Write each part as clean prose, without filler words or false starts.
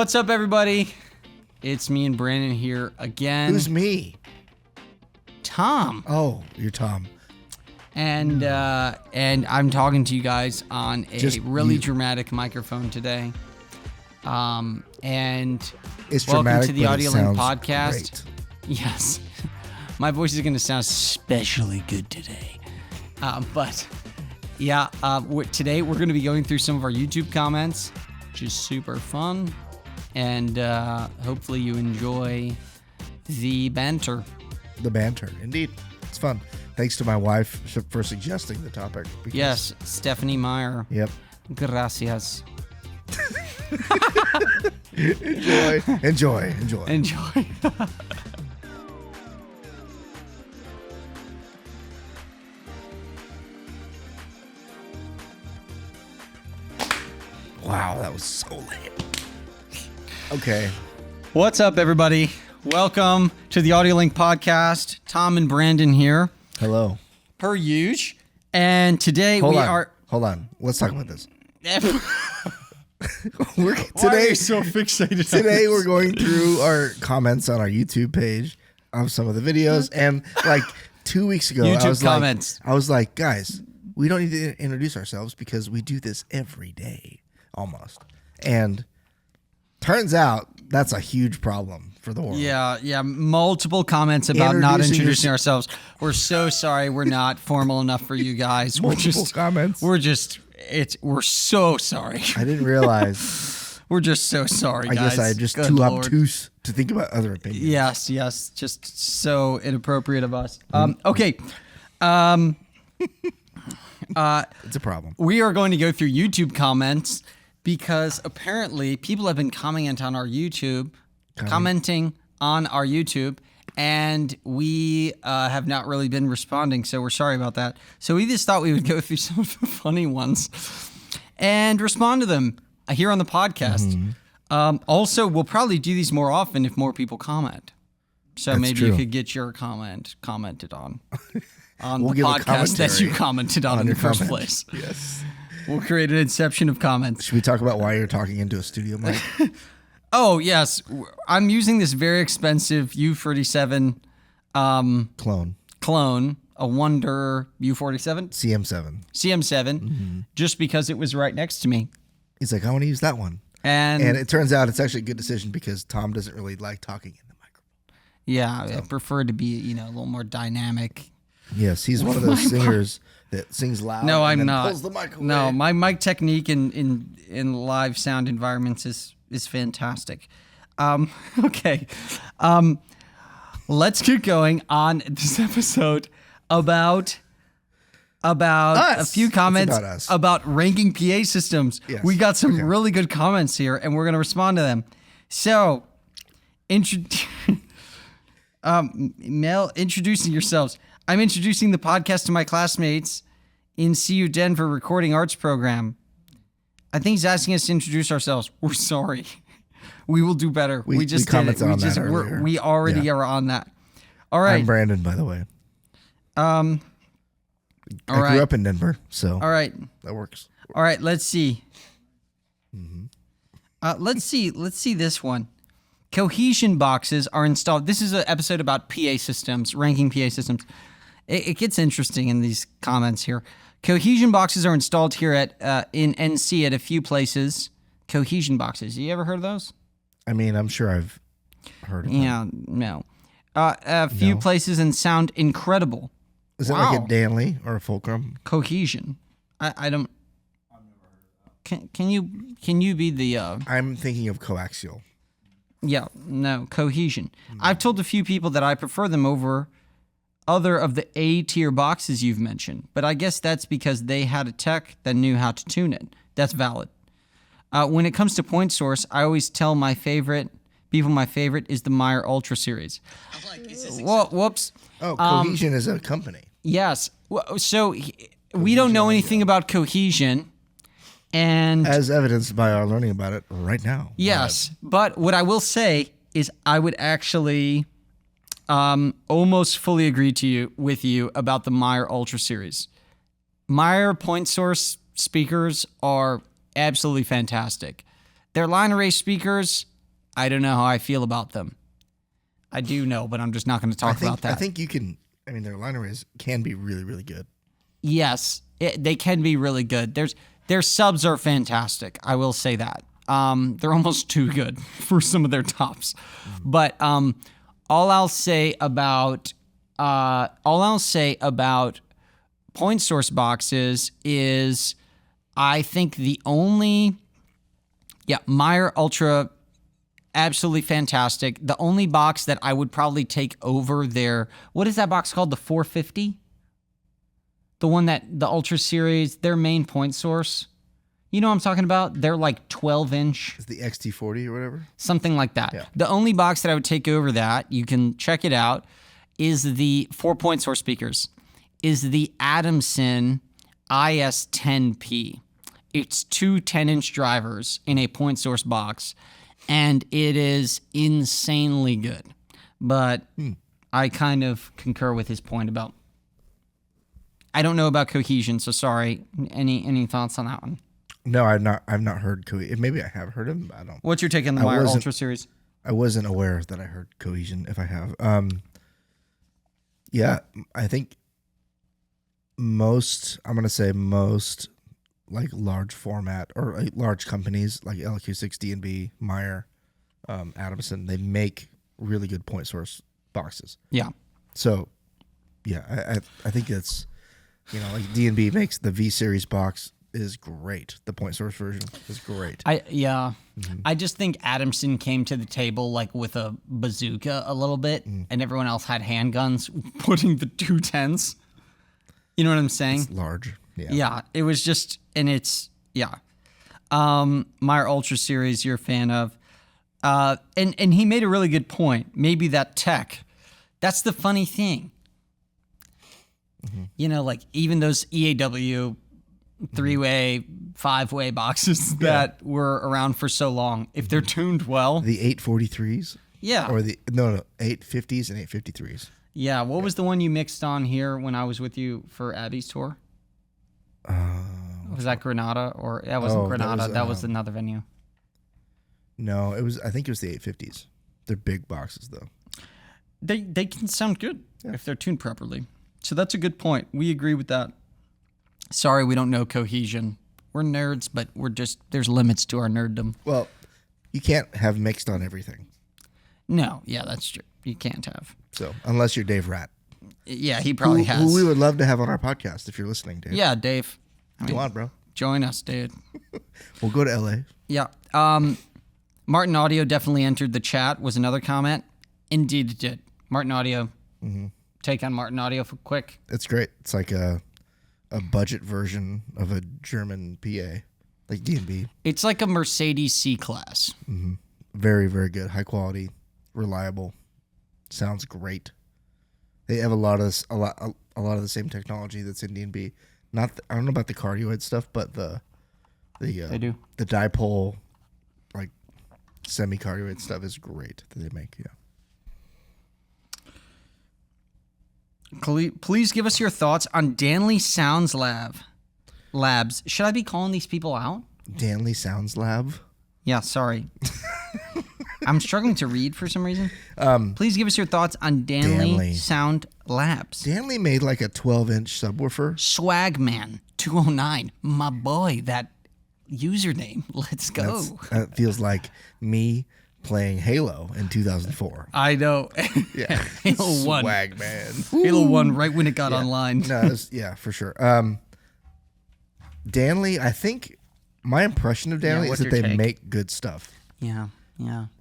What's up, everybody? It's me and Brandon here again. Who's me? Tom. Oh, you're Tom. And I'm talking to you guys on a really dramatic microphone today. And It's welcome dramatic, to the but Audio it Link sounds podcast. great. Yes, my voice is going to sound especially good today. Today we're going to be going through some of our YouTube comments, which is super fun. And hopefully you enjoy the banter. The banter, indeed. It's fun. Thanks to my wife for suggesting the topic. Yes, Stephanie Meyer. Yep. Gracias. Enjoy. Wow, that was so lame. Okay. What's up, everybody? Welcome to the Audio Link podcast. Tom and Brandon here. Hello. Per usual. And today Hold on. Let's talk about this. Why are you so fixated on Today this? we're going through our comments on our YouTube page of some of the videos, and like 2 weeks ago, I was like, guys, we don't need to introduce ourselves because we do this every day, almost. And turns out that's a huge problem for the world. Yeah. Multiple comments about not introducing ourselves. We're so sorry. We're not formal enough for you guys. Comments. We're so sorry. I didn't realize. We're just so sorry, guys. I guess I'm just Good too Lord. obtuse to think about other opinions. Yes. Just so inappropriate of us. Okay. It's a problem. We are going to go through YouTube comments because apparently people have been commenting on our YouTube, and we have not really been responding, so we're sorry about that. So we just thought we would go through some of the funny ones and respond to them here on the podcast. Also, we'll probably do these more often if more people comment. So That's maybe true. you could get your comment commented on We'll the give a podcast that you commented on in the your first comment. place. Yes. We'll create an inception of comments. Should we talk about why you're talking into a studio mic? Oh, yes. I'm using this very expensive U47 clone, a Wonder U47? CM7, just because it was right next to me. He's like, I want to use that one. And it turns out it's actually a good decision because Tom doesn't really like talking in the microphone. Yeah, I prefer to be, a little more dynamic. Yes, he's one of those singers that sings loud. No, and I'm then not. Pulls the mic away. No, my mic technique in live sound environments is fantastic. Okay. Let's get going on this episode about us. a few comments It's about us. about ranking PA systems. Yes. We got some Okay. really good comments here, and we're going to respond to them. So, Mel, introducing yourselves. I'm introducing the podcast to my classmates in CU Denver Recording Arts Program. I think he's asking us to introduce ourselves. We're sorry. We will do better. We just did it. commented on that earlier. We already are on that. All right. I'm Brandon, by the way. All I right. grew up in Denver, so All right. that works. All right. Let's see. Let's see this one. Cohesion boxes are installed. This is an episode about PA systems, ranking PA systems. It gets interesting in these comments here. Cohesion boxes are installed here in NC at a few places. Cohesion boxes. You ever heard of those? I mean, I'm sure I've heard of them. Yeah, no. A few places and sound incredible. Is it like a Danley or a Fulcrum? Cohesion. I don't. Can you be the? I'm thinking of coaxial. Yeah, no, Cohesion. I've told a few people that I prefer them over other of the A-tier boxes you've mentioned, but I guess that's because they had a tech that knew how to tune it. That's valid. When it comes to point source, I always tell my favorite is the Meyer Ultra series. Whoops. Oh, Cohesion is a company. Yes. So we don't know anything about Cohesion. And As evidenced by our learning about it right now. yes, but what I will say is I would actually almost fully agree with you about the Meyer Ultra series. Meyer point source speakers are absolutely fantastic. Their line array speakers, I don't know how I feel about them. I do know, but I'm just not going to talk about that. I think you can. I mean, their line arrays can be really, really good. Yes, they can be really good. Their subs are fantastic. I will say that. They're almost too good for some of their tops. But all I'll say about point source boxes is I think the only Meyer Ultra, absolutely fantastic. The only box that I would probably take over their, what is that box called? The 450? The one that the Ultra series, their main point source. You know what I'm talking about? They're like 12-inch. Is the XT40 or whatever? Something like that. Yeah. The only box that I would take over that, you can check it out, is the 4-point source speakers, is the Adamson IS-10P. It's two 10-inch drivers in a point source box, and it is insanely good. But I kind of concur with his point about, I don't know about Cohesion, so sorry. Any thoughts on that one? No, I've not heard Cohesion. Maybe I have heard him. I don't. What's your take on the Meyer Ultra series? I wasn't aware that I heard Cohesion. If I have, yeah, I think most like large format or like large companies like LQ6, D&B, Meyer, Adamson, they make really good point source boxes. Yeah. So, yeah, I think it's, like D&B makes the V series box is great. The point source version is great. I just think Adamson came to the table like with a bazooka a little bit, and everyone else had handguns putting the 210s. You know what I'm saying? It's large. Yeah. Yeah, it was just, and it's, Meyer Ultra series you're a fan of. And he made a really good point. Maybe that tech, that's the funny thing. Like even those EAW 3-way, 5-way boxes that were around for so long, if they're tuned well. The 843s? Yeah. Or the 850s and 853s. Yeah, what was the one you mixed on here when I was with you for Abby's tour? Was that Granada? Or that wasn't Granada. That was another venue. No, I think it was the 850s. They're big boxes though. They can sound good if they're tuned properly. So that's a good point. We agree with that. Sorry, we don't know Cohesion. We're nerds, but there's limits to our nerddom. Well, you can't have mixed on everything. No, yeah, that's true. You can't have. So, unless you're Dave Rat. Yeah, he probably has. Who we would love to have on our podcast if you're listening, Dave. Yeah, Dave. Come on, bro. Join us, dude. We'll go to LA. Yeah. Martin Audio definitely entered the chat, was another comment. Indeed it did. Martin Audio. Take on Martin Audio for quick. It's great. It's like a budget version of a German PA, like D&B. It's like a Mercedes C-Class. Very, very good. High quality, reliable. Sounds great. They have a lot of the same technology that's in D&B. I don't know about the cardioid stuff, but they do. The dipole, like semi-cardioid stuff is great that they make. Yeah. Please give us your thoughts on Danley Sounds Labs. Should I be calling these people out? Danley Sounds Lab? Yeah, sorry. I'm struggling to read for some reason. Please give us your thoughts on Danley Sound Labs. Danley made like a 12-inch subwoofer. Swagman 209. My boy, that username. Let's go. That feels like me playing Halo in 2004. I know. Yeah. Halo 1. Swagman. Halo 1 right when it got online. No, for sure. Danley, I think my impression of Danley is that they make good stuff. Yeah.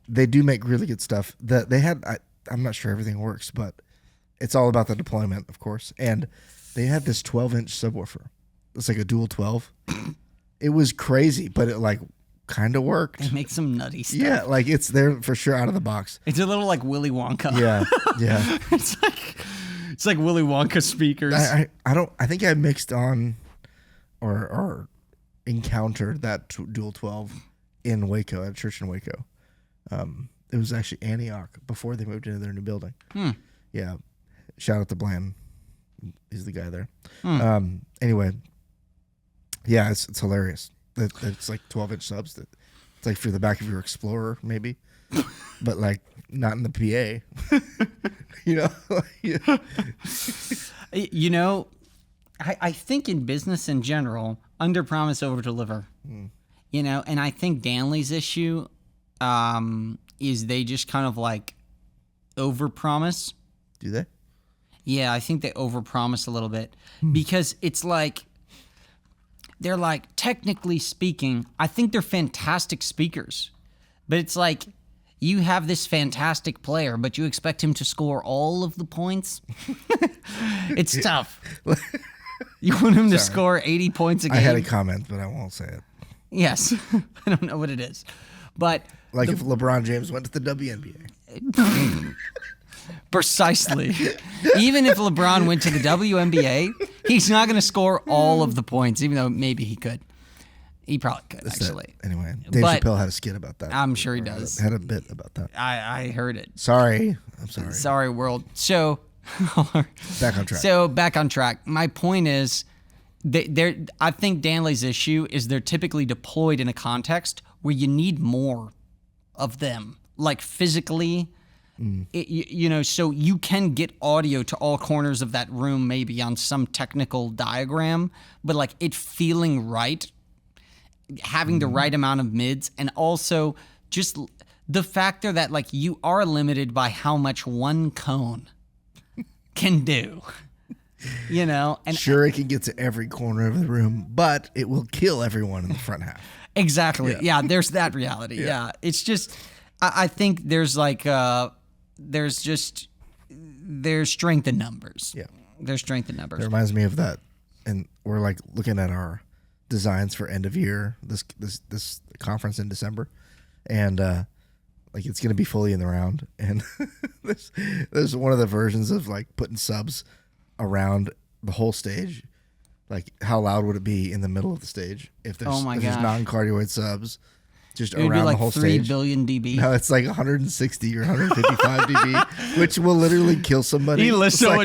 They do make really good stuff. I'm not sure everything works, but it's all about the deployment, of course. And they had this 12-inch subwoofer. It's like a dual 12. It was crazy, but it like kind of worked. They make some nutty stuff. Yeah, like it's there for sure out of the box. It's a little like Willy Wonka. Yeah. It's like Willy Wonka speakers. I think I mixed on or encountered that dual 12 in Waco, at a church in Waco. It was actually Antioch before they moved into their new building. Yeah. Shout out to Bland. He's the guy there. Anyway, yeah, it's hilarious. It's like 12-inch subs that It's like for the back of your Explorer, maybe, but like not in the PA. You know, you know, I think in business in general, under promise, over deliver. You know, and I think Danley's issue is they just kind of like over promise. Do they? Yeah, I think they over promise a little bit because it's like they're like, technically speaking, I think they're fantastic speakers, but it's like you have this fantastic player, but you expect him to score all of the points. It's tough. You want him to score 80 points a game? I had a comment, but I won't say it. Yes. I don't know what it is. But like if LeBron James went to the WNBA. Precisely. Even if LeBron went to the WNBA, he's not going to score all of the points, even though maybe he could. He probably could, actually. Anyway, Dave Chappelle had a skit about that. I'm sure he does. Had a bit about that. I heard it. Sorry. I'm sorry. Sorry, world. So, back on track. So, back on track. My point is, I think Danley's issue is they're typically deployed in a context where you need more of them, like physically. You know, so you can get audio to all corners of that room, maybe on some technical diagram, but like it feeling right, having the right amount of mids, and also just the factor that like you are limited by how much one cone can do. You know, and sure, it can get to every corner of the room, but it will kill everyone in the front half. Exactly. Yeah, there's that reality. Yeah. It's just, I think there's like, there's strength in numbers. Yeah. There's strength in numbers. It reminds me of that. And we're like looking at our designs for end of year, this conference in December. And, like it's going to be fully in the round. And there's one of the versions of like putting subs around the whole stage. Like how loud would it be in the middle of the stage if there's non-cardioid subs just it would around be like the whole 3 stage? billion dB. No, it's like 160 or 155 dB, which will literally kill somebody. Alyssa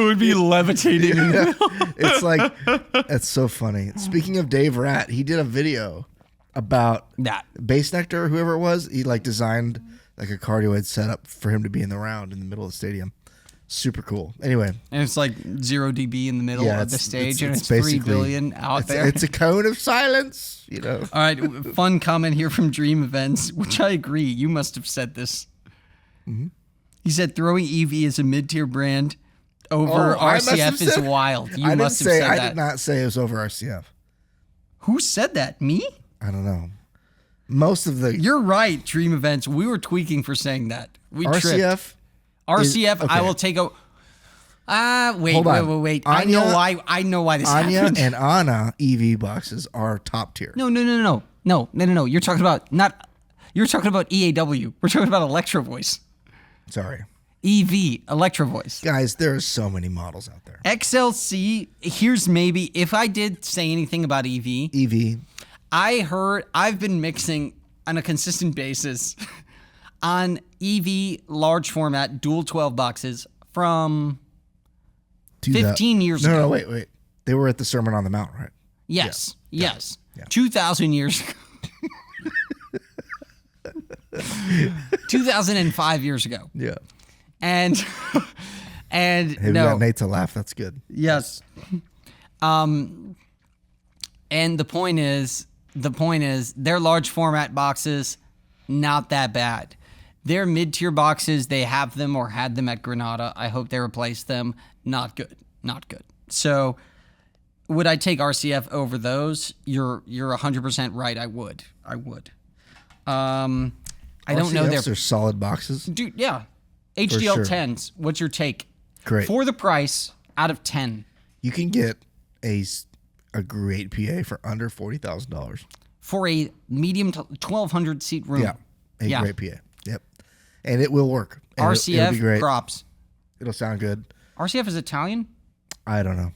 would be levitating. Yeah, it's like, it's so funny. Speaking of Dave Rat, he did a video about that Bass Nectar, whoever it was. He like designed like a cardioid setup for him to be in the round in the middle of the stadium. Super cool. Anyway. And it's like 0 dB in the middle of the stage, and it's 3 billion out there. It's a cone of silence, you know. All right, fun comment here from Dream Events, which I agree. You must have said this. Mm-hmm. He said throwing EV as a mid-tier brand over RCF is wild. You must have said that. I did not say it was over RCF. Who said that? Me? I don't know. Most of the... You're right, Dream Events. We were tweaking for saying that. We RCF... tripped. RCF, okay. I will take a... wait. Anya, I know why this Anya happened. and Anna EV boxes are top tier. No. You're talking about EAW. We're talking about Electro Voice. Sorry. EV, Electro Voice. Guys, there are so many models out there. XLC, here's maybe, if I did say anything about EV, I've been mixing on a consistent basis on EV large format dual 12 boxes from 15 years ago. No, wait. They were at the Sermon on the Mount, right? Yes. Yeah. 2,000 years ago. 2005 years ago. Yeah. And hey, we got Nate to laugh. That's good. Yes. And the point is their large format boxes, not that bad. Their mid-tier boxes, they have them or had them at Granada. I hope they replaced them. Not good. So would I take RCF over those? You're 100% right. I would. I don't know. They're solid boxes. Dude, yeah. HDL 10s. What's your take? Great. For the price, out of 10. You can get a great PA for under $40,000. For a medium to 1,200 seat room. Yeah. Great PA. Yep. And it will work. And RCF, it'll be great. props. It'll sound good. RCF is Italian? I don't know.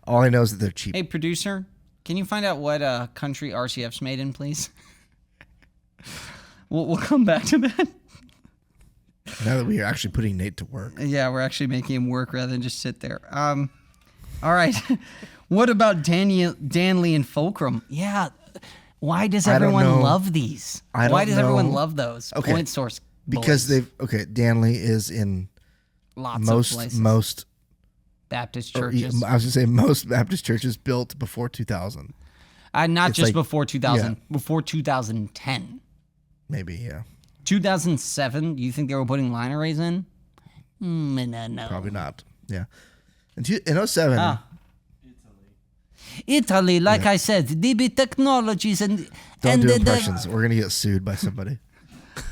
All I know is that they're cheap. Hey, producer, can you find out what country RCF's made in, please? We'll come back to that. Now that we are actually putting Nate to work. Yeah, we're actually making him work rather than just sit there. All right. What about Danley and Fulcrum? Yeah, Why does I don't everyone know. love these? I Why don't does everyone know. love those Okay. point source? Because boys? Danley is in Lots of places. most Baptist or, churches. I was gonna say most Baptist churches built before 2000. Not It's just like- before 2000, yeah. before 2010. Maybe, yeah. 2007, you think they were putting line arrays in? No. Probably not. Yeah. In 07, Italy, like I said, DB Technologies and don't do the- impressions. We're gonna get sued by somebody.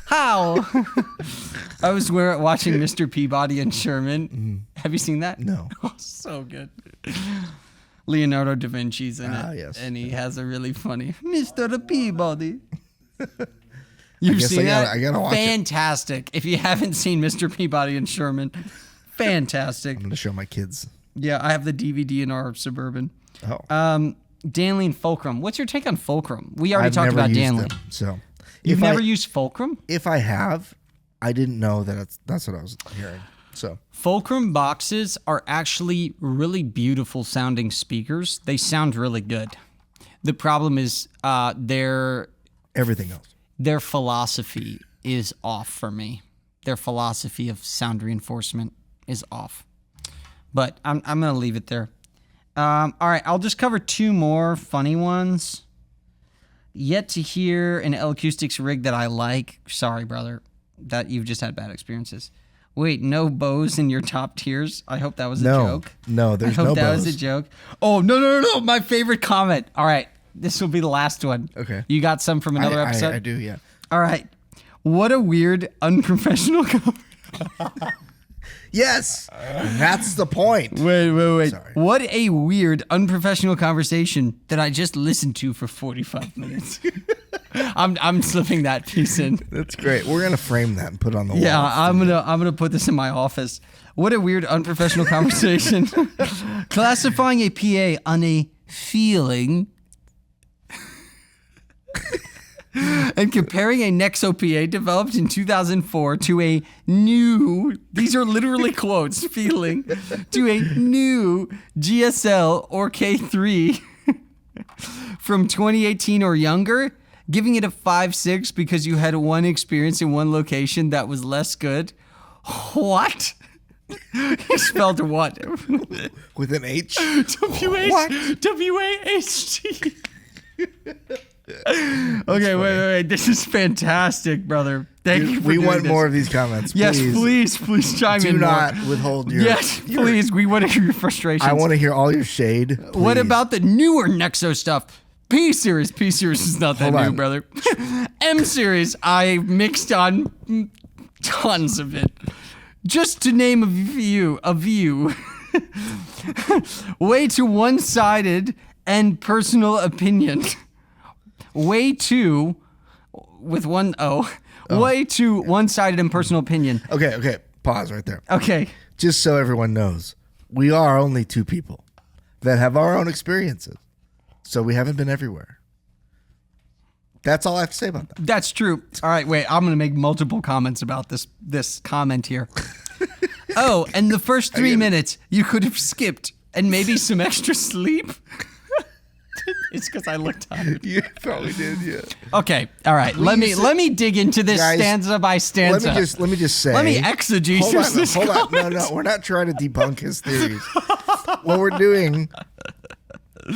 How? I was watching Mr. Peabody and Sherman. Have you seen that? No. Oh, so good. Leonardo da Vinci's in it. Yes. And he has a really funny Mr. Peabody. You've guess seen that? I gotta watch it. Fantastic. If you haven't seen Mr. Peabody and Sherman, fantastic. I'm gonna show my kids. Yeah, I have the DVD in our Suburban. Oh. Danley and Fulcrum. What's your take on Fulcrum? We already I've talked never about used Danley. them, so You've if never I, used Fulcrum? If I have, I didn't know that that's what I was hearing. So Fulcrum boxes are actually really beautiful sounding speakers. They sound really good. The problem is everything else. their philosophy is off for me. Their philosophy of sound reinforcement is off. But I'm going to leave it there. All right, I'll just cover two more funny ones. Yet to hear an L-Acoustics rig that I like. Sorry, brother, that you've just had bad experiences. Wait, no bows in your top tiers? I hope that was a joke. No, there's I hope no that bows. was a joke. Oh, no. My favorite comment. All right, this will be the last one. Okay. You got some from another episode? I do, yeah. All right. What a weird, unprofessional comment. Yes, that's the point. Wait. Sorry. What a weird, unprofessional conversation that I just listened to for 45 minutes. I'm slipping that piece in. That's great. We're gonna frame that and put it on the Yeah, wall. I'm gonna put this in my office. What a weird, unprofessional conversation. Classifying a PA on a feeling and comparing a Nexo PA developed in 2004 to a new, these are literally quotes, feeling, to a new GSL or K3 from 2018 or younger, giving it a 5.6 because you had one experience in one location that was less good. What? He spelled what? With an H. W-A-H-T. Okay, wait. This is fantastic, brother. Thank you for We doing want this. more of these comments. Yes, please chime Do in not more. withhold your. Yes, please. We want to hear your frustrations. I want to hear all your shade. What please. about the newer Nexo stuff? P series is not that Hold new, on. brother. M series, I mixed on tons of it. Just to name a view. Way too one-sided and personal opinion. Way too, with one O. Way too one-sided and personal opinion. Okay. Pause right there. Okay. Just so everyone knows, we are only two people that have our own experiences. So we haven't been everywhere. That's all I have to say about that. That's true. All right, wait. I'm going to make multiple comments about this comment here. Oh, and the first 3 minutes you could have skipped and maybe some extra sleep. It's because I look tired. You probably did, yeah. Okay, all right. Let me dig into this Guys, stanza by stanza. Let me just say. Let me exegesis this Hold on. comment. No. We're not trying to debunk his theories. What we're doing,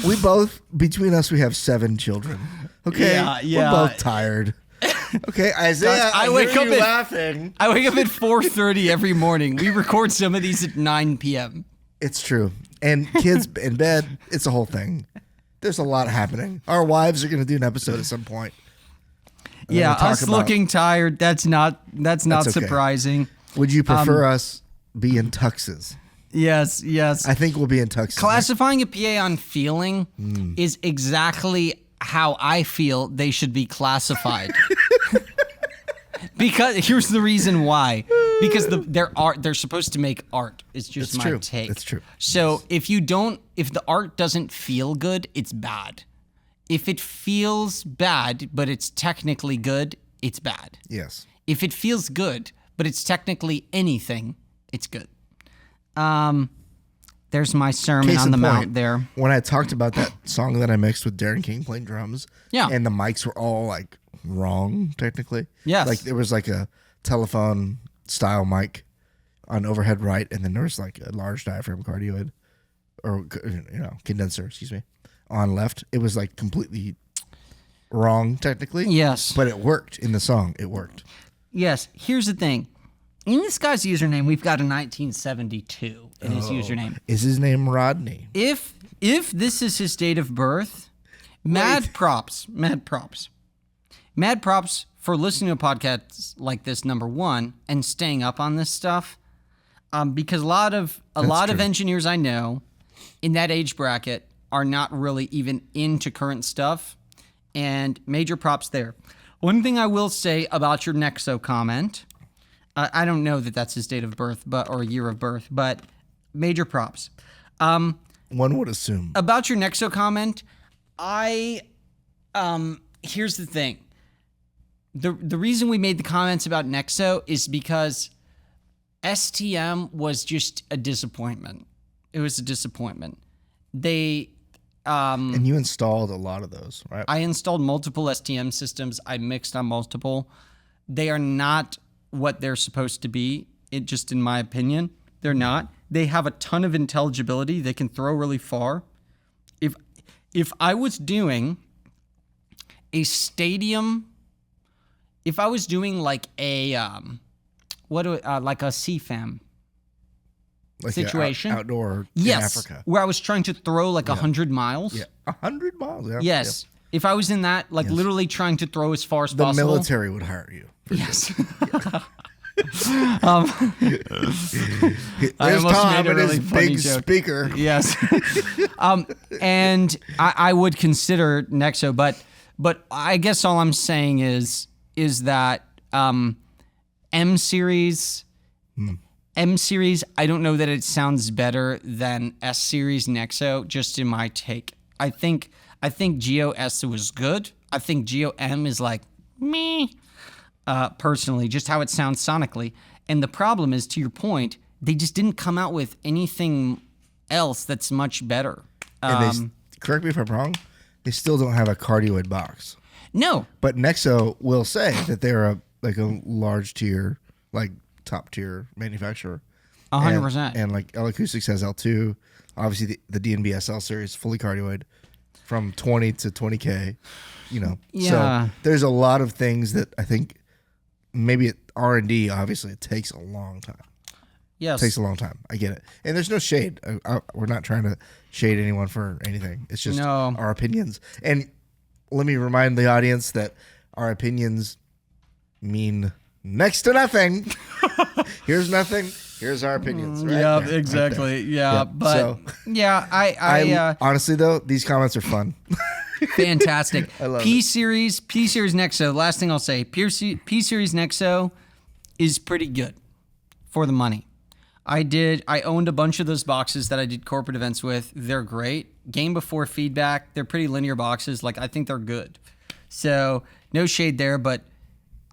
we both, between us, we have 7 children. Okay? Yeah. We're both tired. Okay, Isaiah, I I wake hear up you at- laughing. I wake up at 4:30 every morning. We record some of these at 9 p.m. It's true. And kids in bed, it's a whole thing. There's a lot happening. Our wives are going to do an episode at some point. And Yeah, we'll talk us about- looking tired. That's not okay. surprising. Would you prefer us be in tuxes? Yes. I think we'll be in tuxes. Classifying a PA on feeling is exactly how I feel they should be classified. Because here's the reason why. Because they're supposed to make art. It's just It's my true. take. It's true. So if the art doesn't feel good, it's bad. If it feels bad, but it's technically good, it's bad. Yes. If it feels good, but it's technically anything, it's good. There's my sermon on the mount there. When I talked about that song that I mixed with Darren King playing drums, and the mics were all like wrong technically. Yes. Like there was like a telephone style mic on overhead right, and then there was like a large diaphragm cardioid or condenser, excuse me, on left. It was like completely wrong technically. Yes. But it worked in the song. It worked. Yes. Here's the thing. In this guy's username, we've got a 1972 in his username. Is his name Rodney? If this is his date of birth, mad props for listening to podcasts like this, number one, and staying up on this stuff. Because a lot of engineers I know in that age bracket are not really even into current stuff, and major props there. One thing I will say about your Nexo comment. I don't know that that's his date of birth, or year of birth, but major props. One would assume. About your Nexo comment, here's the thing. The reason we made the comments about Nexo is because STM was just a disappointment. It was a disappointment. And you installed a lot of those, right? I installed multiple STM systems. I mixed on multiple. They are not what they're supposed to be. Just in my opinion, they're not. They have a ton of intelligibility. They can throw really far. If I was doing a stadium, if I was doing like a like a CFAM like situation, outdoor yes, in Africa, where I was trying to throw like 100 miles. Yeah, 100 miles. Yeah. Yes. Yeah. If I was in that, literally trying to throw as far as the possible. The military would hire you. Yes. There's Tom and his big speaker. Yes. And I would consider Nexo, but I guess all I'm saying is that M series, I don't know that it sounds better than S series Nexo, just in my take. I think Geo S was good. I think Geo M is like me. Personally, just how it sounds sonically. And the problem is, to your point, they just didn't come out with anything else that's much better. And correct me if I'm wrong, they still don't have a cardioid box. No. But Nexo will say that they're a large tier, like top tier manufacturer. 100%. And like L Acoustics has L2. Obviously, the DNB SL series, fully cardioid, from 20 to 20K. Yeah. So there's a lot of things that I think maybe R&D, obviously, it takes a long time. Yes. It takes a long time. I get it. And there's no shade. We're not trying to shade anyone for anything. It's just our opinions. And let me remind the audience that our opinions mean next to nothing. Here's nothing. Here's our opinions. Right? Yeah, there, exactly. Right yeah. But so, I honestly though, these comments are fun. Fantastic. I love P series Nexo. Last thing I'll say, P series Nexo is pretty good for the money. I owned a bunch of those boxes that I did corporate events with. They're great. Game before feedback. They're pretty linear boxes. I think they're good. So no shade there, but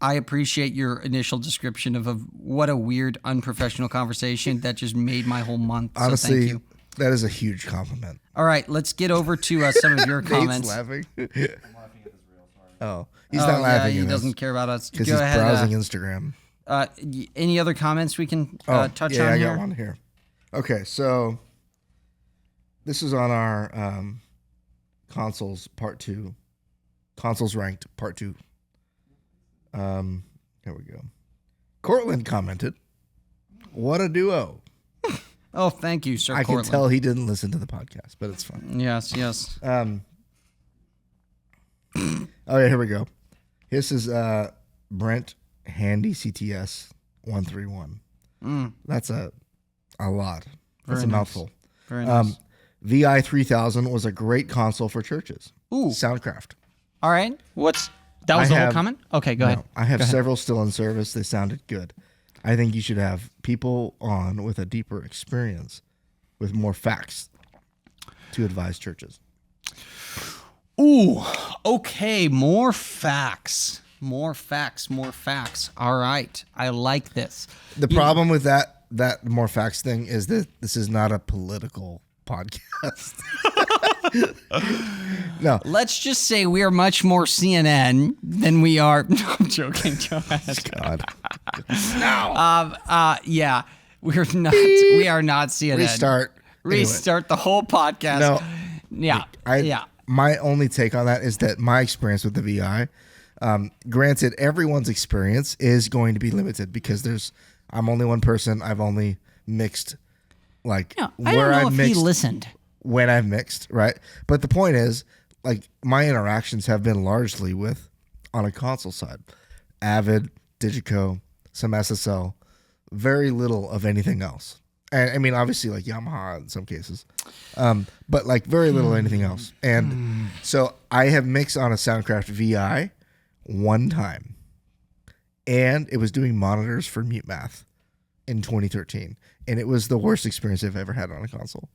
I appreciate your initial description of what a weird, unprofessional conversation that just made my whole month. Honestly, so thank you. That is a huge compliment. All right, let's get over to some of your comments. Nate's laughing. I'm laughing at his reel. Sorry. He's not laughing. Yeah, he doesn't care about us. Because he's browsing Instagram. Any other comments we can touch on here? Yeah, I got one here. Okay, so this is on our consoles part 2. Consoles ranked part 2. Here we go. Cortland commented, "What a duo." Oh, thank you, sir. I Cortland. can tell he didn't listen to the podcast, but it's fine. Yes. Oh yeah, here we go. This is Brent Handy CTS 131. That's a lot. That's a mouthful. Very nice. VI 3000 was a great console for churches. Ooh. Soundcraft. All right. That was the whole comment? Okay, go ahead. I have several still in service. They sounded good. I think you should have people on with a deeper experience, with more facts to advise churches. Ooh, okay. More facts. All right. I like this. The problem with that that more facts thing is that this is not a political podcast. No. Let's just say we are much more CNN than we are. No, I'm joking. Go ahead. God. Yeah, we are not CNN. Restart the whole podcast. No. Yeah. My only take on that is that my experience with the VI, granted, everyone's experience is going to be limited because I'm only one person. I've only mixed I don't know if he listened. When I've mixed, right? But the point is, like, my interactions have been largely on a console side. Avid, Digico, some SSL, very little of anything else. And I mean, obviously, like Yamaha in some cases, but like very little anything else. And so I have mixed on a Soundcraft VI one time, and it was doing monitors for Mute Math in 2013, and it was the worst experience I've ever had on a console.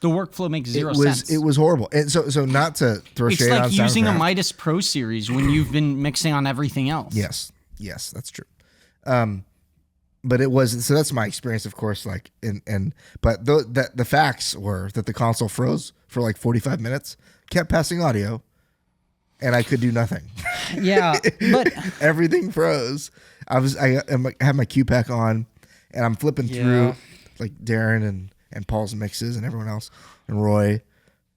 The workflow makes zero sense. It was horrible. And so not to throw shade on Soundcraft. It's like using a Midas Pro series when you've been mixing on everything else. Yes, that's true. But it was, so that's my experience, of course. Like, but the facts were that the console froze for like 45 minutes, kept passing audio, and I could do nothing. Yeah, but everything froze. I had my Q pack on, and I'm flipping through like Darren and Paul's mixes and everyone else and Roy,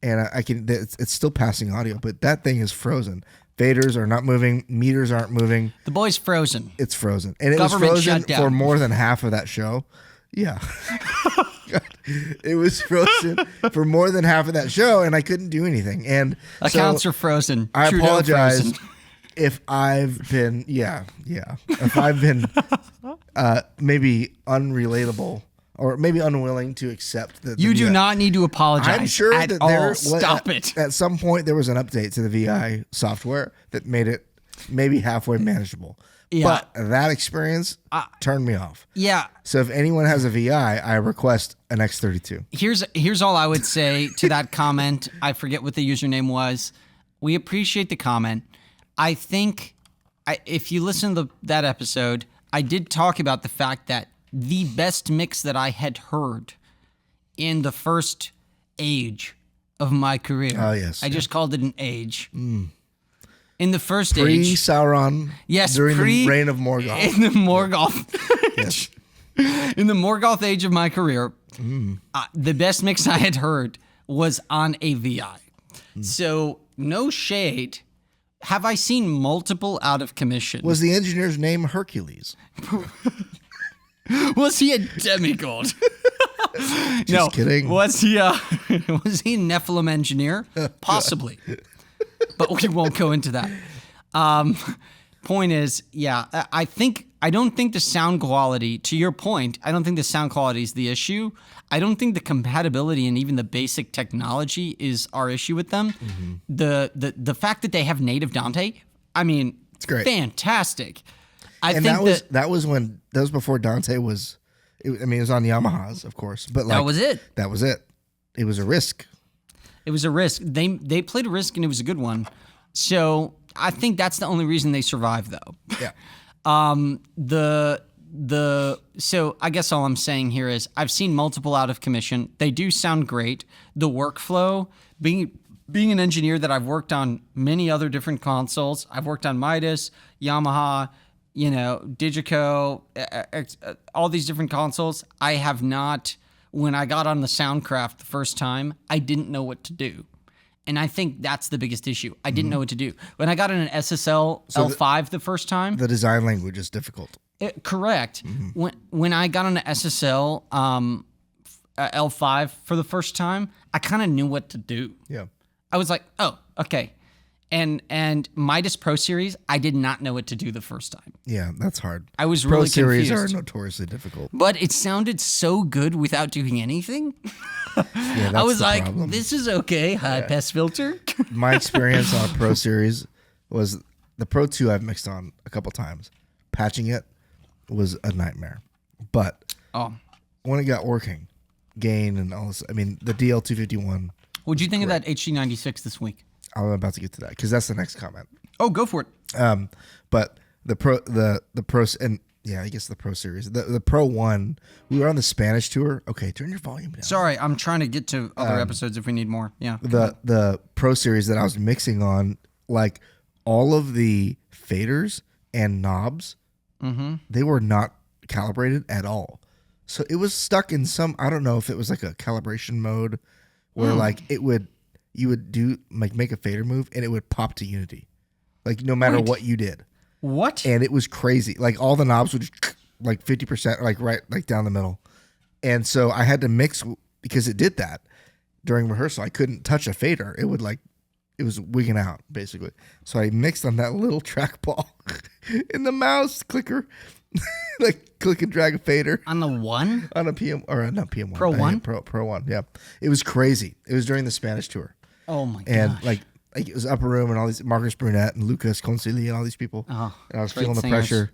and it's still passing audio, but that thing is frozen. Faders are not moving. Meters aren't moving. The boy's frozen. It's frozen. And it was frozen for more than half of that show. Yeah. It was frozen for more than half of that show, and I couldn't do anything. And accounts are frozen. I apologize if I've been, if I've been maybe unrelatable or maybe unwilling to accept that. You do not need to apologize. I'm sure at that all. Stop it. At some point, there was an update to the VI software that made it maybe halfway manageable. Yeah. But that experience turned me off. Yeah. So if anyone has a VI, I request an X32. Here's all I would say to that comment. I forget what the username was. We appreciate the comment. I think if you listen to that episode, I did talk about the fact that the best mix that I had heard in the first age of my career. Oh, yes. I just called it an age. In the first age. Pre-Sauron. Yes, during the reign of Morgoth. In the Morgoth. Yes. In the Morgoth age of my career, the best mix I had heard was on a VI. So, no shade. Have I seen multiple out of commission? Was the engineer's name Hercules? Was he a demigod? Just kidding. Was he a Nephilim engineer? Possibly. But we won't go into that. Point is, I don't think the sound quality, to your point, I don't think the sound quality is the issue. I don't think the compatibility and even the basic technology is our issue with them. Mm-hmm. The fact that they have native Dante, I mean, it's great. Fantastic. That was before Dante was. It was on Yamahas, of course, but like, that was it. That was it. It was a risk. It was a risk. They played a risk, and it was a good one. So I think that's the only reason they survived, though. Yeah. So I guess all I'm saying here is I've seen multiple out of commission. They do sound great. The workflow, being an engineer that I've worked on many other different consoles. I've worked on Midas, Yamaha, Digico, all these different consoles. I have not, when I got on the Soundcraft the first time, I didn't know what to do. And I think that's the biggest issue. I didn't know what to do. When I got on an SSL L5 the first time. The design language is difficult. Correct. Mm-hmm. When I got on an SSL L5 for the first time, I kind of knew what to do. Yeah. I was like, oh, okay. And Midas Pro Series, I did not know what to do the first time. Yeah, that's hard. I was really confused. Pro Series are notoriously difficult. But it sounded so good without doing anything. Yeah, I was like, problem. This is okay, high pass filter. My experience on a Pro Series was the Pro 2 I've mixed on a couple times. Patching it was a nightmare. But when it got working, gain and all this, I mean, the DL251. What'd you think of that HD96 this week? I'm about to get to that because that's the next comment. Oh, go for it. But the pros, and Yeah, I guess the Pro Series. The Pro 1, we were on the Spanish tour. Okay, turn your volume down. Sorry, I'm trying to get to other episodes if we need more. Yeah. The Pro Series that I was mixing on, like all of the faders and knobs, they were not calibrated at all. So it was stuck in some, I don't know if it was like a calibration mode where like you would do like make a fader move and it would pop to unity. Like no matter what you did. What? And it was crazy. Like all the knobs would just, like 50%, like right, like down the middle. And so I had to mix because it did that during rehearsal. I couldn't touch a fader. It would like, it was wigging out basically. So I mixed on that little trackball in the mouse clicker, like click and drag a fader on the one on a PM or not PM1 Pro 1 Pro 1. Yeah, it was crazy. It was during the Spanish tour. Oh my god! And like it was Upper Room and all these Marcus Brunette and Lucas Concili and all these people. Oh, and I was feeling the pressure.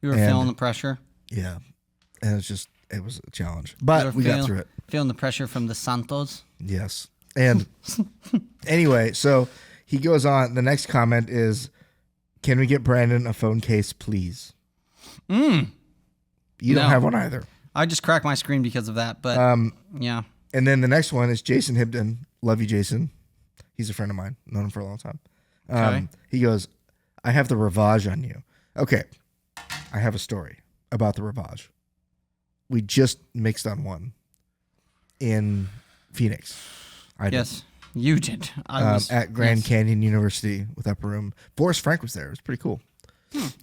You were feeling the pressure. Yeah, and it was a challenge, but we got through it. Feeling the pressure from the Santos. Yes, and anyway, so he goes on. The next comment is, "Can we get Brandon a phone case, please?" You don't have one either. I just cracked my screen because of that, but yeah. And then the next one is Jason Hibden. Love you, Jason. He's a friend of mine. Known him for a long time. Okay. He goes, I have the Ravage on you. Okay. I have a story about the Ravage. We just mixed on one in Phoenix. Yes, you did. I was at Grand Canyon University with Upper Room. Forrest Frank was there. It was pretty cool.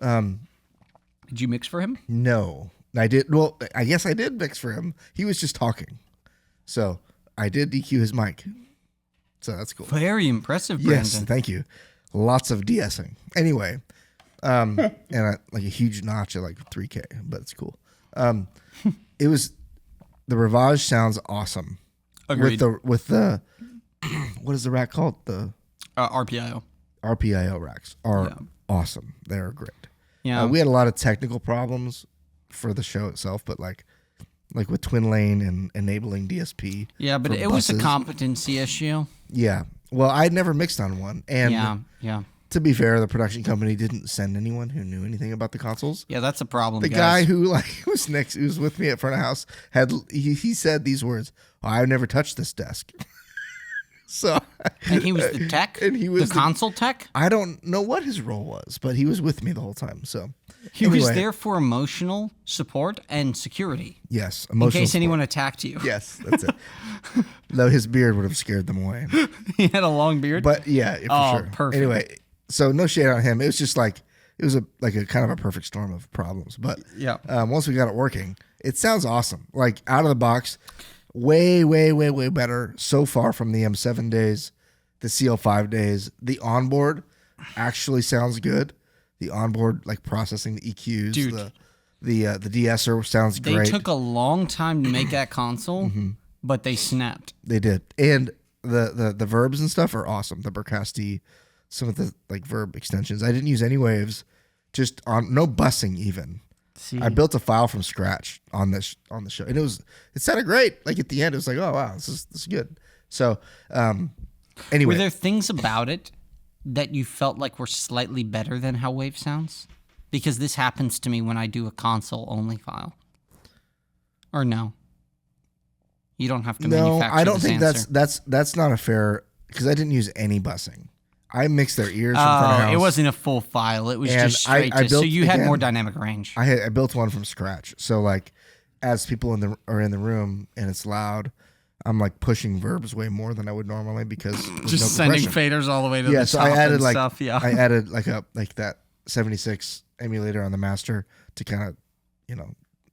Did you mix for him? No. I did. Well, I guess I did mix for him. He was just talking. So I did DQ his mic. So that's cool. Very impressive, Brandon. Yes, thank you. Lots of de-essing. Anyway, and like a huge notch at like 3K, but it's cool. It was, the Ravage sounds awesome. Agreed. With the what is the rack called? The RPIO. RPIO racks are awesome. They're great. Yeah. We had a lot of technical problems for the show itself, but like with twin lane and enabling DSP. Yeah, but it was a competency issue. Yeah. Well, I'd never mixed on one. And yeah. To be fair, the production company didn't send anyone who knew anything about the consoles. Yeah, that's a problem. The guy who was with me at front of house he said these words, I've never touched this desk. So, and he was the tech? And he was the console tech? I don't know what his role was, but he was with me the whole time. So he was there for emotional support and security. Yes, emotional in case support. Anyone attacked you. Yes, that's it. Though his beard would have scared them away. He had a long beard? But yeah, for sure. Perfect. Anyway, so no shade on him. It was just like, it was a kind of a perfect storm of problems. But once we got it working, it sounds awesome. Like out of the box, way better so far from the M7 days, the CL5 days. The onboard actually sounds good. The onboard, like processing the EQs, dude, the de-esser sounds great. They took a long time to make that console, but they snapped. They did. And the verbs and stuff are awesome. The Berkasti, some of the like verb extensions. I didn't use any waves, just on no bussing even. See? I built a file from scratch on the show, and it sounded great. Like at the end, it was like, oh wow, this is good. So anyway, were there things about it that you felt like were slightly better than how Wave sounds? Because this happens to me when I do a console only file. Or no? You don't have to manufacture. No, I don't think answer. that's not a fair, because I didn't use any bussing. I mixed their ears from front of house. It wasn't a full file. It was just straight. So you had more dynamic range. I built one from scratch. So like, as people are in the room and it's loud, I'm like pushing verbs way more than I would normally because just sending faders all the way to the top. So I added like stuff, I added like that 76 emulator on the master to kind of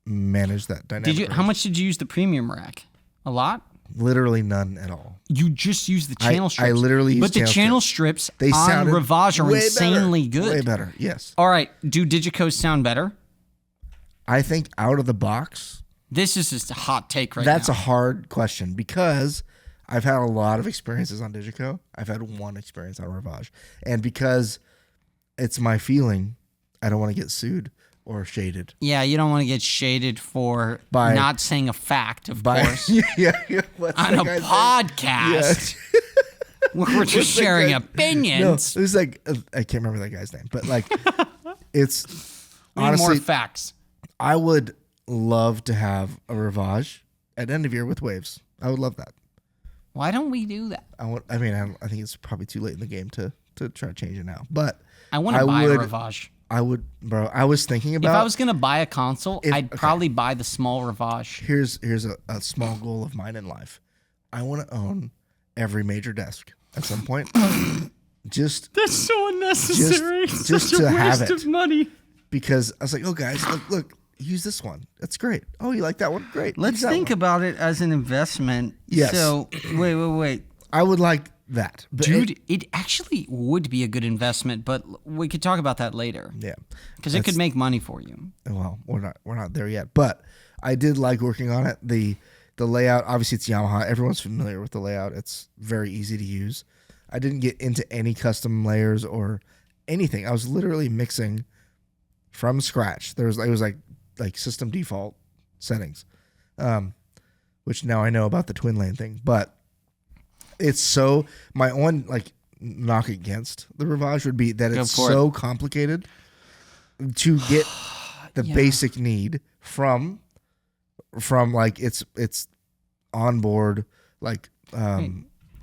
manage that dynamic. How much did you use the premium rack? A lot? Literally none at all. You just used the channel strips. I literally used the channel strips they on Ravage are insanely good. Way better, yes. All right, do Digicos sound better? I think out of the box. This is just a hot take right now. That's a hard question because I've had a lot of experiences on Digico. I've had one experience on Ravage. And because it's my feeling, I don't want to get sued or shaded. Yeah, you don't want to get shaded for not saying a fact, of course. Yeah. On a podcast. Where we're just sharing opinions. No, it was like, I can't remember that guy's name, but like, it's honestly more facts. I would love to have a Rivage at end of year with waves. I would love that. Why don't we do that? I think it's probably too late in the game to try to change it now. But I want to buy a Rivage. I would, bro. I was thinking about. If I was gonna buy a console, I'd probably buy the small Rivage. Here's a small goal of mine in life. I want to own every major desk at some point. That's so unnecessary. Just to have it. Of money. Because I was like, oh guys, look, use this one. That's great. Oh, you like that one? Great. Let's think about it as an investment. Yes. So wait. I would like that, but dude. It actually would be a good investment, but we could talk about that later. Yeah, because it could make money for you. Well, we're not there yet, but I did like working on it. The layout, obviously, it's Yamaha. Everyone's familiar with the layout. It's very easy to use. I didn't get into any custom layers or anything. I was literally mixing from scratch. It was like system default settings, which now I know about the twin lane thing. But it's so, my one like knock against the Rivage would be that it's so complicated to get the basic need from like it's onboard like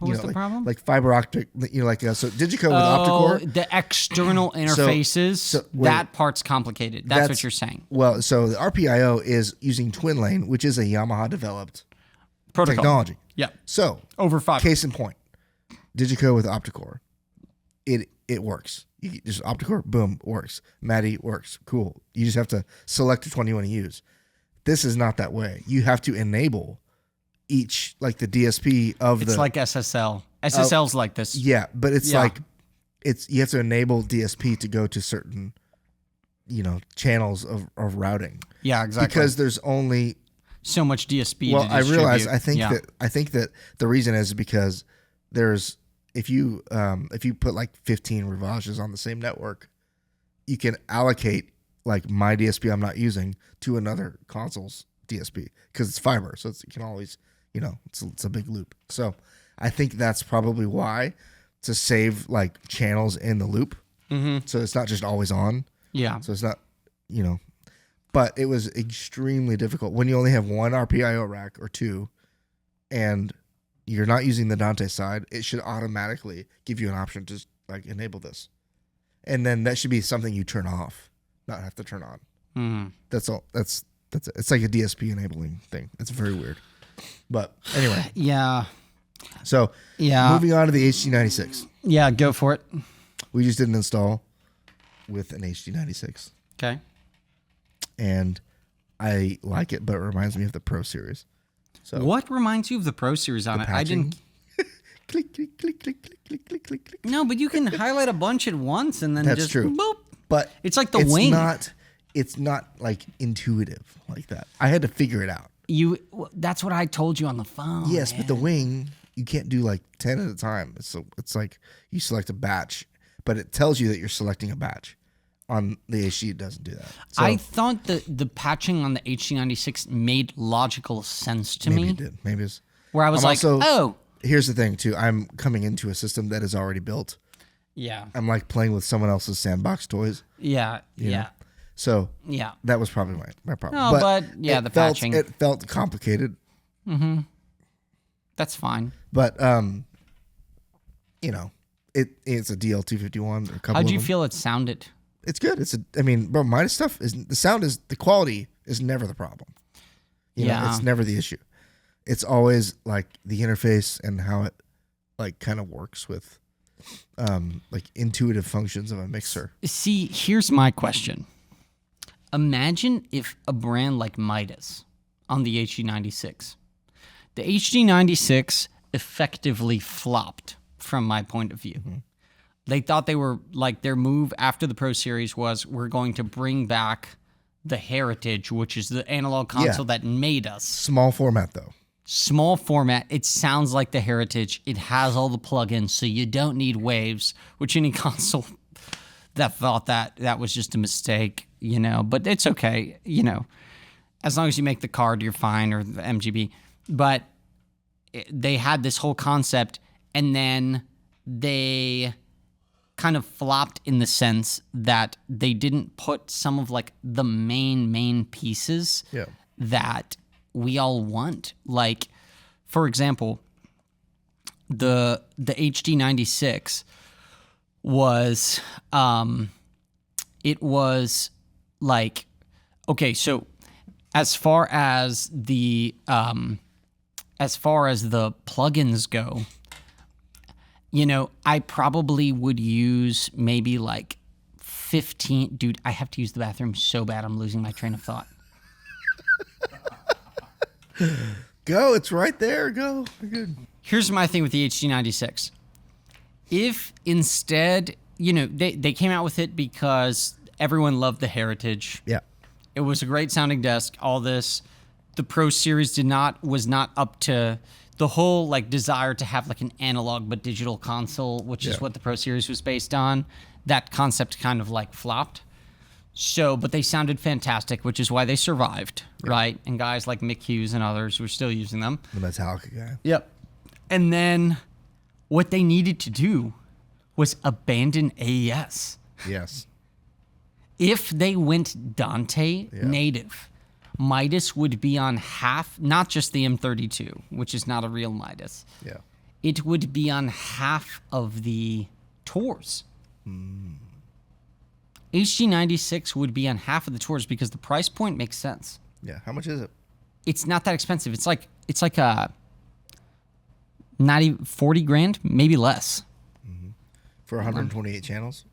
what was the problem? Like fiber optic, so Digico with OptiCore. The external interfaces, that part's complicated. That's what you're saying. Well, so the RPIO is using Twin Lane, which is a Yamaha developed protocol technology. Yeah. So over 5. Case in point, Digico with OptiCore, it works. You just OptiCore, boom, works. MADI works, cool. You just have to select which one you want to use. This is not that way. You have to enable each, like the DSP of it's like SSL. SSL's like this. Yeah, but it's like you have to enable DSP to go to certain, channels of routing. Yeah, exactly. Because there's only so much DSP. Well, to I distribute. realize. I think that the reason is because there's if you put like 15 Rivages on the same network, you can allocate like my DSP I'm not using to another console's DSP because it's fiber, so you can always. It's a big loop. So I think that's probably why, to save like channels in the loop. Mm-hmm. So it's not just always on. Yeah. So it's not, but it was extremely difficult when you only have one RPIO rack or two and you're not using the Dante side. It should automatically give you an option to like enable this. And then that should be something you turn off, not have to turn on. Mm-hmm. That's all. That's it. It's like a DSP enabling thing. It's very weird. But anyway. Yeah. So moving on to the HD96. Yeah, go for it. We just did an install with an HD96. Okay. And I like it, but it reminds me of the Pro Series. So what reminds you of the Pro Series on it? I didn't. Click, click, click, click, click, click, click, click, click. No, but you can highlight a bunch at once and then That's just true. Boop. But it's like the wing. It's not like intuitive like that. I had to figure it out. That's what I told you on the phone. Yes, man. but the wing, you can't do like 10 at a time. It's like you select a batch, but it tells you that you're selecting a batch. On the HD, it doesn't do that. So, I thought the patching on the HD96 made logical sense to me. Maybe it did. Maybe it's where I was here's the thing too. I'm coming into a system that is already built. Yeah. I'm like playing with someone else's sandbox toys. Yeah. Yeah. So that was probably my problem. No, but the patching. It felt complicated. Mm-hmm. That's fine. But it's a DL251. How'd you feel it sounded? It's good. Bro, my stuff is the quality is never the problem. It's never the issue. It's always like the interface and how it like kind of works with like intuitive functions of a mixer. See, here's my question. Imagine if a brand like Midas on the HD96. The HD96 effectively flopped from my point of view. Mm-hmm. They thought they were like their move after the Pro Series was we're going to bring back the Heritage, which is the analog console that made us. Small format though. Small format. It sounds like the Heritage. It has all the plugins, so you don't need waves, which any console that thought that was just a mistake, but it's okay, as long as you make the card, you're fine, or the MGB. But they had this whole concept, and then they kind of flopped in the sense that they didn't put some of like the main pieces that we all want. Like, for example, the HD96 was it was like, okay, so as far as the plugins go, you know, I probably would use maybe like 15. Dude, I have to use the bathroom so bad I'm losing my train of thought. Go, it's right there. Go. We're good. Here's my thing with the HD96. If instead, you know, they came out with it because everyone loved the Heritage. Yeah. It was a great sounding desk, all this. The Pro Series was not up to the whole like desire to have like an analog but digital console, which is what the Pro Series was based on. That concept kind of like flopped. So, but they sounded fantastic, which is why they survived, right? And guys like Mick Hughes and others were still using them. The Metallica guy. Yep. And then what they needed to do was abandon AES. Yes. If they went Dante native, Midas would be on half, not just the M32, which is not a real Midas. Yeah. It would be on half of the tours. HD96 would be on half of the tours because the price point makes sense. Yeah. How much is it? It's not that expensive. It's like not even 40 grand, maybe less. For 128 channels?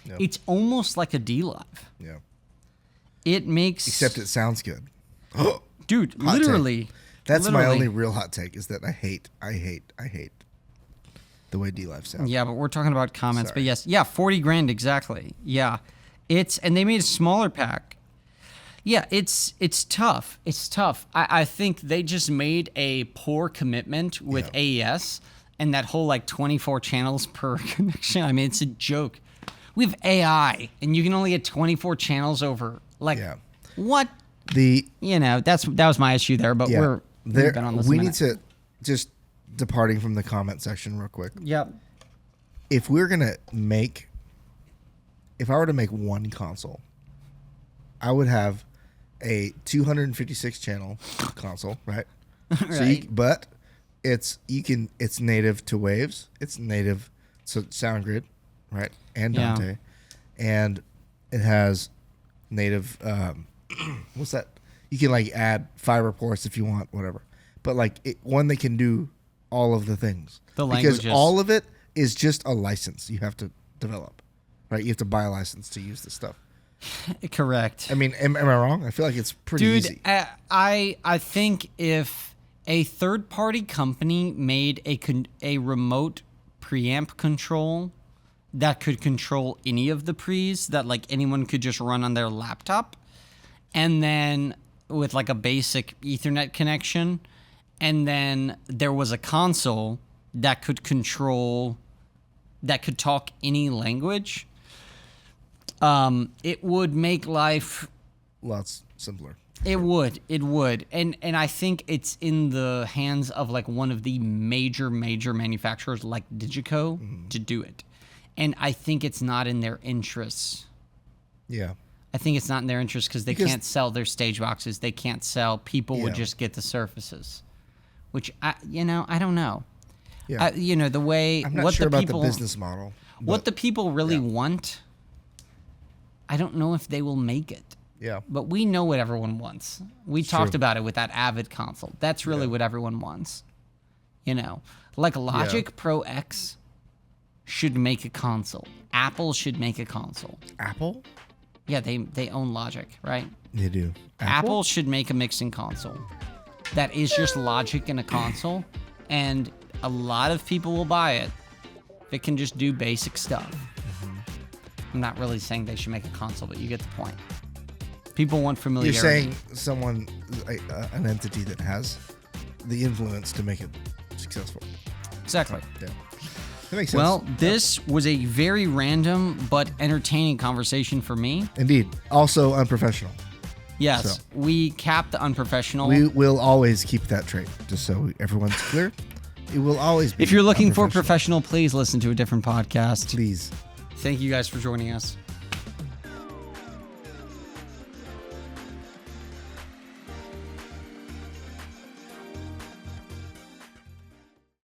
Yep. It's almost like a D-Live. Yeah. It makes... Except it sounds good. Dude, literally. That's my only real hot take is that I hate the way D-Live sounds. Yeah, but we're talking about comments. Sorry. But yes, yeah, 40 grand exactly. Yeah. And they made a smaller pack. Yeah, it's tough. It's tough. I think they just made a poor commitment with AES and that whole like 24 channels per connection. I mean, it's a joke. We have AI, and you can only get 24 channels over. Like, what? You know, that was my issue there, but we've been on this. We need to, just departing from the comment section real quick. Yep. If I were to make one console, I would have a 256 channel console, right? Right. But it's native to Waves. It's native to SoundGrid, right? And Dante. And it has native what's that? You can like add fiber ports if you want, whatever. But like one that can do all of the things. The languages. Because all of it is just a license you have to develop. Right? You have to buy a license to use this stuff. Correct. I mean, am I wrong? I feel like it's pretty easy. Dude, I think if a third-party company made a remote preamp control that could control any of the pre's that like anyone could just run on their laptop, and then with like a basic Ethernet connection, and then there was a console that could talk any language, it would make life lots simpler. It would. And I think it's in the hands of like one of the major manufacturers like Digico to do it. And I think it's not in their interests. Yeah. I think it's not in their interest because they can't sell their stage boxes. They can't sell. People would just get the Surfaces, which I don't know. Yeah. The way I'm not sure about the business model. What the people really want, I don't know if they will make it. Yeah. But we know what everyone wants. We talked about it with that Avid console. That's really what everyone wants. Like Logic Pro X should make a console. Apple should make a console. Apple? Yeah, they own Logic, right? They do. Apple should make a mixing console that is just Logic in a console, and a lot of people will buy it if it can just do basic stuff. I'm not really saying they should make a console, but you get the point. People want familiarity. You're saying someone, an entity that has the influence to make it successful. Exactly. Yeah. That makes sense. Well, this was a very random but entertaining conversation for me. Indeed. Also unprofessional. Yes, we capped the unprofessional. We will always keep that trait, just so everyone's clear. It will always be. If you're looking for professional, please listen to a different podcast. Please. Thank you guys for joining us.